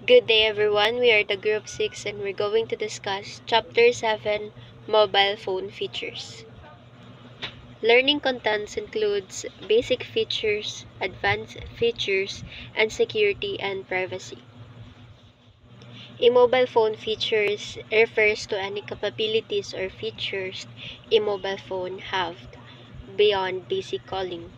Good day everyone, we are the Group 6 and we're going to discuss Chapter 7, Mobile Phone Features. Learning contents includes basic features, advanced features, and security and privacy. A mobile phone features refers to any capabilities or features a mobile phone have beyond basic calling.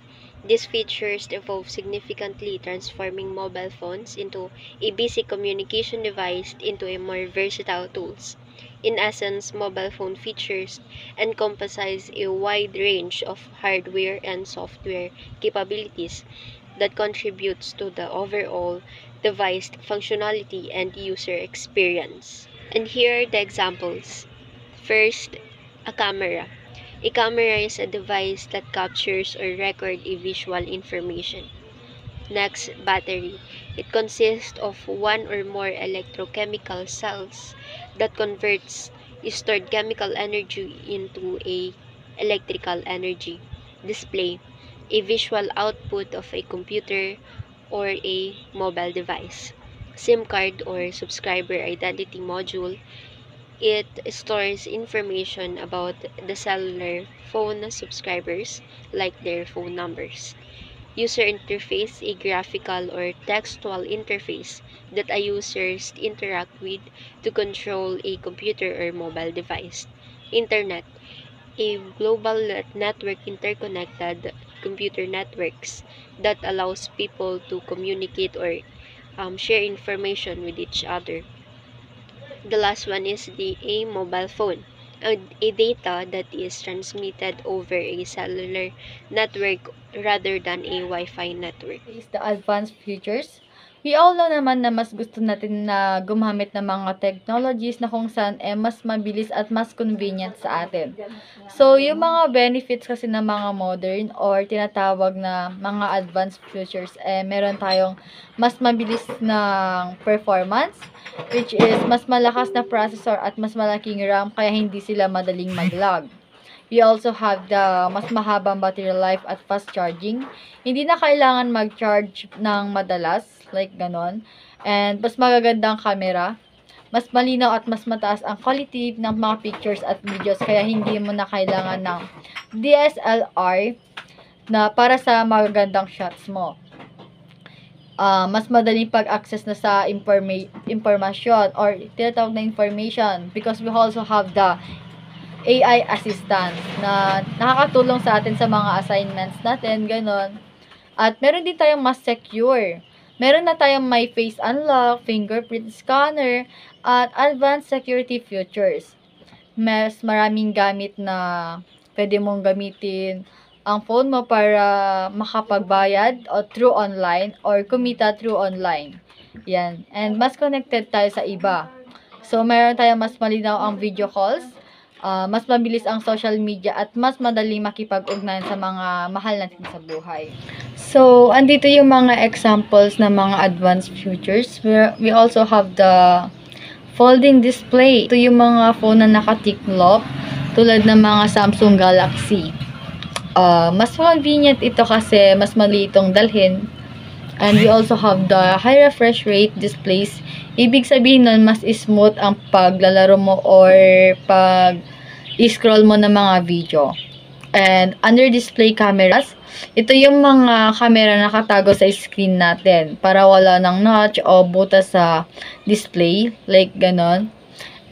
These features evolve significantly, transforming mobile phones into a basic communication device into a more versatile tools. In essence, mobile phone features encompass a wide range of hardware and software capabilities that contributes to the overall device functionality and user experience. And here are the examples. First, a camera. A camera is a device that captures or records a visual information. Next, battery. It consists of one or more electrochemical cells that converts stored chemical energy into a electrical energy. Display. A visual output of a computer or a mobile device. SIM card or subscriber identity module. It stores information about the cellular phone subscribers, like their phone numbers. User interface, a graphical or textual interface that a users interact with to control a computer or mobile device. Internet, a global network interconnected computer networks that allows people to communicate or share information with each other. The last one is a mobile phone, a data that is transmitted over a cellular network rather than a Wi-Fi network. Is the advanced features. We all know naman na mas gusto natin na gumamit ng mga technologies na kung saan mas mabilis at mas convenient sa atin. So, yung mga benefits kasi ng mga modern or tinatawag na mga advanced features, meron tayong mas mabilis na performance, which is mas malakas na processor at mas malaking RAM kaya hindi sila madaling mag-lag. We also have the mas mahabang battery life at fast charging. Hindi na kailangan mag-charge ng madalas, like ganon. And mas magagandang camera. Mas malinaw at mas mataas ang quality ng mga pictures at videos. Kaya hindi mo na kailangan ng DSLR na para sa magagandang shots mo. Mas madaling pag-access na sa information or tinatawag na information because we also have the AI assistant na nakakatulong sa atin sa mga assignments natin, ganon. At meron din tayong mas secure. Meron na tayong may face unlock, fingerprint scanner, at advanced security features. Mas maraming gamit na pwede mong gamitin ang phone mo para makapagbayad o through online or kumita through online. Yan. And mas connected tayo sa iba. So, meron tayong mas malinaw ang video calls, mas mabilis ang social media at mas madaling makipag-ugnayan sa mga mahal natin sa buhay. So, andito yung mga examples ng mga advanced features. We also have the folding display. Ito yung mga phone na naka-tiklop tulad ng mga Samsung Galaxy. Mas convenient ito kasi mas maliitong dalhin. And we also have the high refresh rate displays. Ibig sabihin nun, mas smooth ang paglalaro mo or pag-scroll mo ng mga video. And under display cameras, ito yung mga camera na nakatago sa screen natin para wala ng notch o butas sa display, like ganon.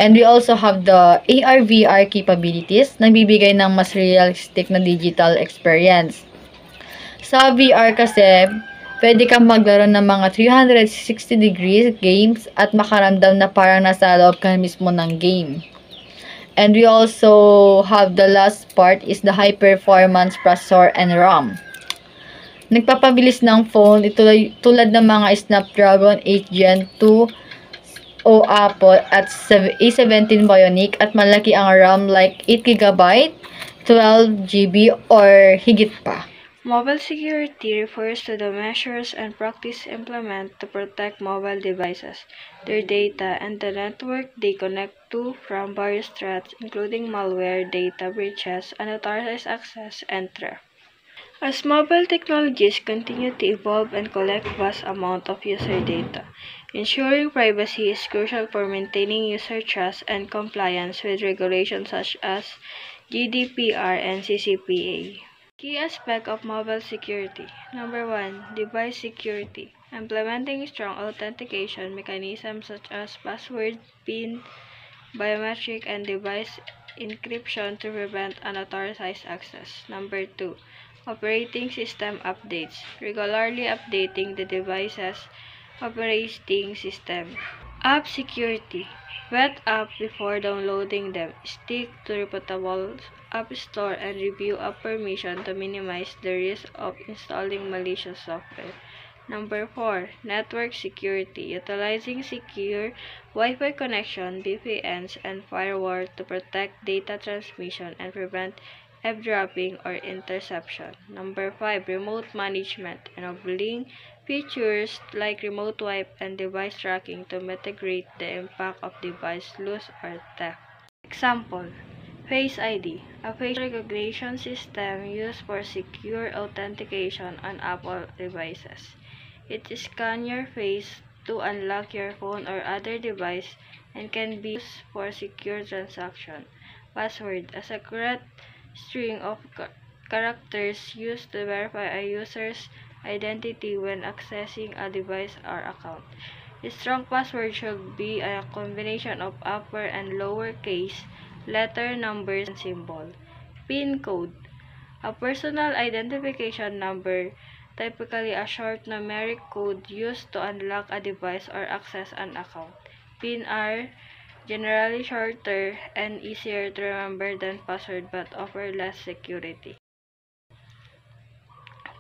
And we also have the AR/VR capabilities, nagbibigay ng mas realistic na digital experience. Sa VR kasi, pwede kang maglaro ng mga 360 degrees games at makaramdam na parang nasa loob ka mismo ng game. And we also have the last part is the high performance processor and RAM. Nagpapabilis ng phone tulad ng mga Snapdragon 8 Gen 2 o Apple at A17 Bionic at malaki ang RAM like 8GB, 12GB or higit pa. Mobile security refers to the measures and practice implemented to protect mobile devices, their data, and the network they connect to from various threats, including malware, data breaches, unauthorized access, and theft. As mobile technologies continue to evolve and collect vast amounts of user data, Ensuring privacy is crucial for maintaining user trust and compliance with regulations such as GDPR and CCPA. Key aspect of mobile security. Number 1, device security. Implementing strong authentication mechanisms such as password, PIN, biometric, and device encryption to prevent unauthorized access. Number 2, operating system updates. Regularly updating the device's operating system. App security. Vet apps before downloading them. Stick to reputable App Store and review app permission to minimize the risk of installing malicious software. Number 4, network security. Utilizing secure Wi-Fi connection, VPNs, and firewall to protect data transmission and prevent eavesdropping or interception. Number 5, remote management. Enabling features like remote wipe and device tracking to mitigate the impact of device loss or theft. Example, Face ID, a face recognition system used for secure authentication on Apple devices. It scans your face to unlock your phone or other device and can be used for secure transaction. Password, a secret string of characters used to verify a user's identity when accessing a device or account. A strong password should be a combination of upper and lower case, letter, numbers, and symbol. PIN code, a personal identification number, typically a short numeric code used to unlock a device or access an account. PIN are generally shorter and easier to remember than password but offer less security.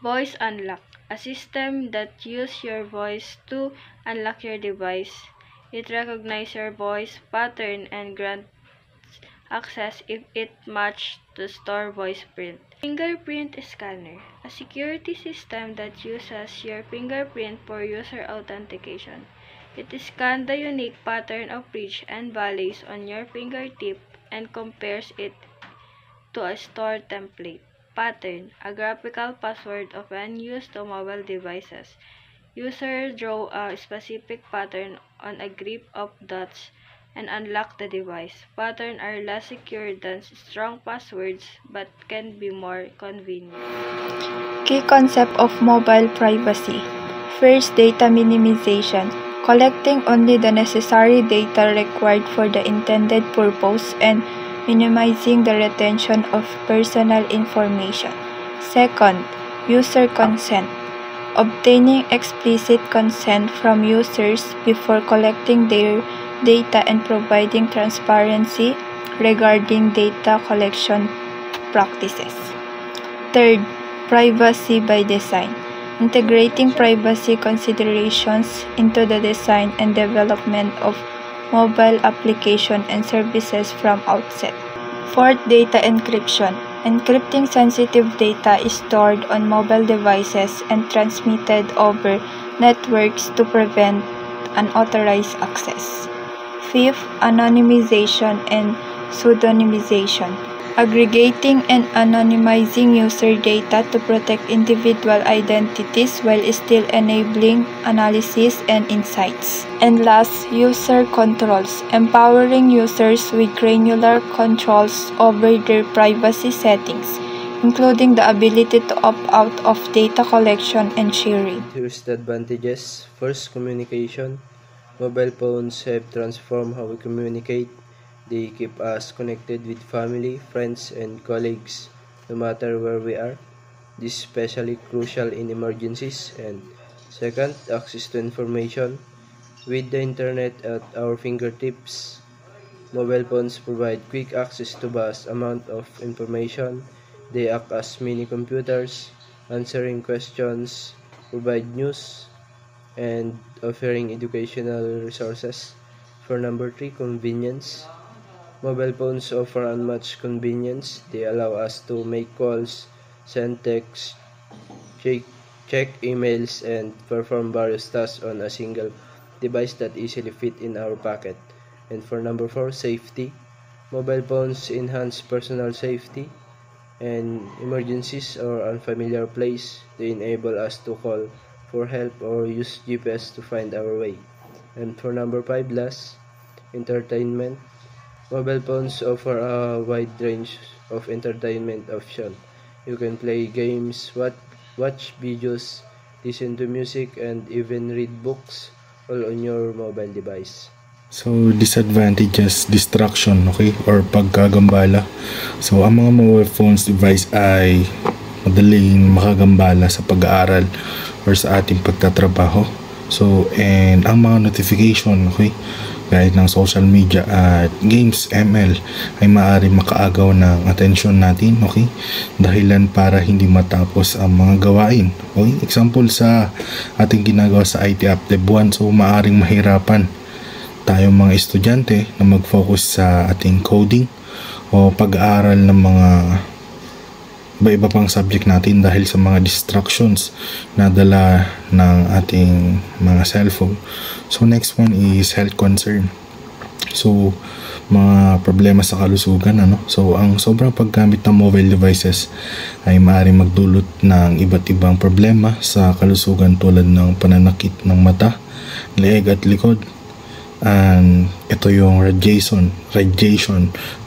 Voice unlock, a system that uses your voice to unlock your device. It recognizes your voice pattern and grants access if it matches the store voice print. Fingerprint scanner, a security system that uses your fingerprint for user authentication. It scans the unique pattern of ridges and valleys on your fingertip and compares it to a store template. Pattern, a graphical password often used to mobile devices. Users draw a specific pattern on a group of dots and unlock the device. Patterns are less secure than strong passwords but can be more convenient. Key concept of mobile privacy. First, data minimization. Collecting only the necessary data required for the intended purpose and minimizing the retention of personal information. Second, user consent. Obtaining explicit consent from users before collecting their data and providing transparency regarding data collection practices. Third, privacy by design. Integrating privacy considerations into the design and development of mobile application and services from outset. Fourth, data encryption. Encrypting sensitive data is stored on mobile devices and transmitted over networks to prevent unauthorized access. Fifth, anonymization and pseudonymization. Aggregating and anonymizing user data to protect individual identities while still enabling analysis and insights. And last, user controls. Empowering users with granular controls over their privacy settings, including the ability to opt out of data collection and sharing. Here's the advantages. First, communication. Mobile phones have transformed how we communicate. They keep us connected with family, friends, and colleagues no matter where we are. This is especially crucial in emergencies. And second, access to information. With the internet at our fingertips, mobile phones provide quick access to vast amount of information. They act as mini computers, answering questions, provide news, and offering educational resources. For number 3, convenience. Mobile phones offer unmatched convenience. They allow us to make calls, send texts, check emails, and perform various tasks on a single device that easily fit in our pocket. And for number 4, safety. Mobile phones enhance personal safety and emergencies or unfamiliar place. They enable us to call for help or use GPS to find our way. And for number 5 last, entertainment. Mobile phones offer a wide range of entertainment options. You can play games, watch videos, listen to music, and even read books all on your mobile device. So, disadvantages, distraction, okay, or pagkagambala. So, ang mga mobile phones device ay madaling makagambala sa pag-aaral or sa ating pagtatrabaho. So, and ang mga notification, okay, gaya ng social media at games, ML, ay maaari makaagaw ng atensyon natin, okay, dahilan para hindi matapos ang mga gawain. Okay, example sa ating ginagawa sa IT App Dev 1, so maaring mahirapan tayong mga estudyante na mag-focus sa ating coding o pag-aaral ng mga iba-iba pang subject natin dahil sa mga distractions na dala ng ating mga cellphone. So next one is health concern. So mga problema sa kalusugan, ano? So ang sobrang paggamit ng mobile devices ay maaaring magdulot ng iba't ibang problema sa kalusugan tulad ng pananakit ng mata, leeg at likod. And ito yung radiation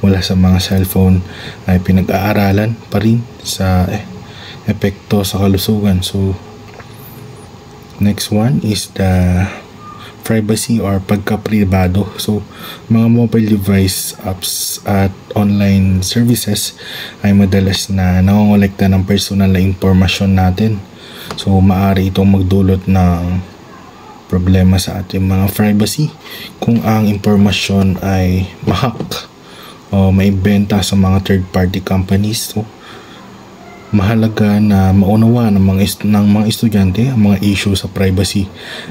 mula sa mga cellphone ay pinag-aaralan pa rin sa epekto sa kalusugan. So next one is the privacy or pagka-pribado. So mga mobile device apps at online services ay madalas na nangongolekta ng personal na impormasyon natin. So maaari itong magdulot ng problema sa ating mga privacy kung ang impormasyon ay ma-hack o maibenta sa mga third-party companies. So, mahalaga na maunawa ng mga estudyante ang mga issue sa privacy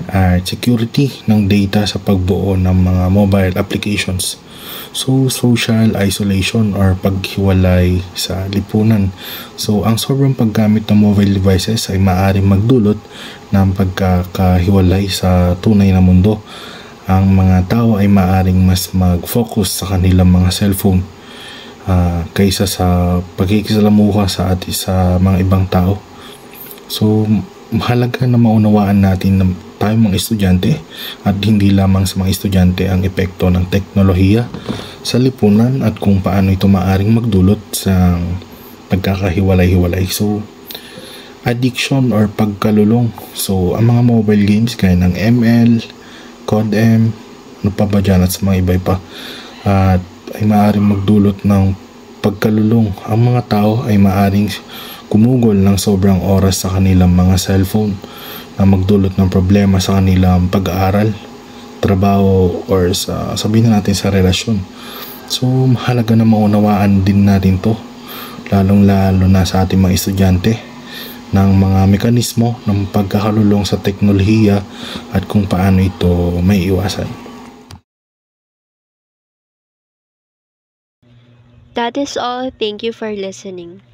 at security ng data sa pagbuo ng mga mobile applications. So, social isolation or paghiwalay sa lipunan. So, ang sobrang paggamit ng mobile devices ay maaaring magdulot ng pagkakahiwalay sa tunay na mundo. Ang mga tao ay maaaring mas mag-focus sa kanilang mga cellphone kaysa sa pagkikisalamuha sa mga ibang tao. So, mahalaga na maunawaan natin na tayong mga estudyante at hindi lamang sa mga estudyante ang epekto ng teknolohiya sa lipunan at kung paano ito maaaring magdulot sa pagkakahiwalay-hiwalay. So, addiction or pagkalulong. So, ang mga mobile games gaya ng ML, CODM, ano pa ba dyan at sa mga iba pa at ay maaaring magdulot ng pagkalulong. Ang mga tao ay maaaring kumugol ng sobrang oras sa kanilang mga cellphone na magdulot ng problema sa kanilang pag-aaral, trabaho, or sabihin natin sa relasyon. So, mahalaga na maunawaan din natin to, lalong-lalo na sa ating mga estudyante, ng mga mekanismo ng pagkakalulong sa teknolohiya at kung paano ito may iwasan. That is all. Thank you for listening.